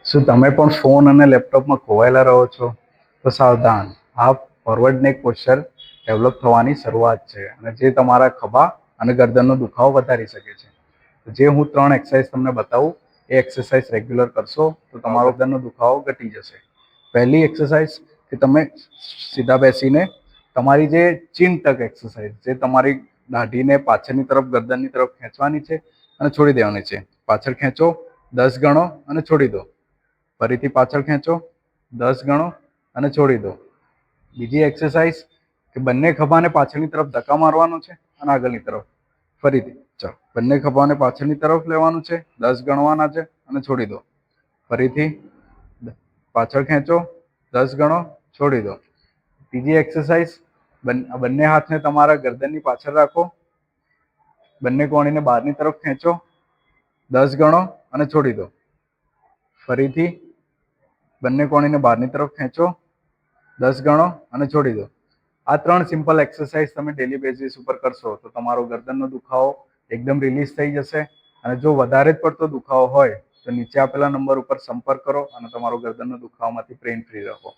શું તમે પણ ફોન અને લેપટોપમાં ખોવાયેલા રહો છો? તો સાવધાન, આ ફોરવર્ડ નેક પોસ્ચર ડેવલપ થવાની શરૂઆત છે અને જે તમારા ખભા અને ગરદનનો દુખાવો વધારી શકે છે. જે હું 3 એક્સરસાઇઝ તમને બતાવું એ એક્સરસાઇઝ રેગ્યુલર કરશો તો તમારો ગરદનનો દુખાવો ઘટી જશે. પહેલી એક્સરસાઇઝ કે તમે સીધા બેસીને તમારી જે ચીન ટક એક્સરસાઇઝ, જે તમારી દાઢીને પાછળની તરફ ગરદનની તરફ ખેંચવાની છે અને છોડી દેવાની છે. પાછળ ખેંચો, 10 ગણો અને છોડી દો. ફરીથી પાછળ ખેંચો, 10 ગણો અને છોડી દો. બીજી એક્સરસાઇઝ કે બંને ખભાને પાછળની તરફ ધક્કા મારવાનો છે અને આગળની તરફ. ફરીથી ચાલો, બંને ખભાને પાછળની તરફ લેવાનું છે, 10 ગણવાના છે અને છોડી દો. ફરીથી પાછળ ખેંચો, 10 ગણો, છોડી દો. ત્રીજી એક્સરસાઇઝ, બંને હાથને તમારા ગરદનની પાછળ રાખો, બંને કોણીને બહારની તરફ ખેંચો, 10 ગણો અને છોડી દો. ફરીથી બંને કોણીને બહારની તરફ ખેંચો, 10 ગણો અને છોડી દો. આ 3 સિમ્પલ એક્સરસાઇઝ તમે ડેલી બેઝિસ ઉપર કરશો તો તમારો ગરદનનો દુખાવો એકદમ રિલીઝ થઈ જશે. અને જો વધારે જ પડતો દુખાવો હોય તો નીચે આપેલા નંબર ઉપર સંપર્ક કરો અને તમારો ગરદનનો દુખાવામાંથી પેઇન ફ્રી રહો.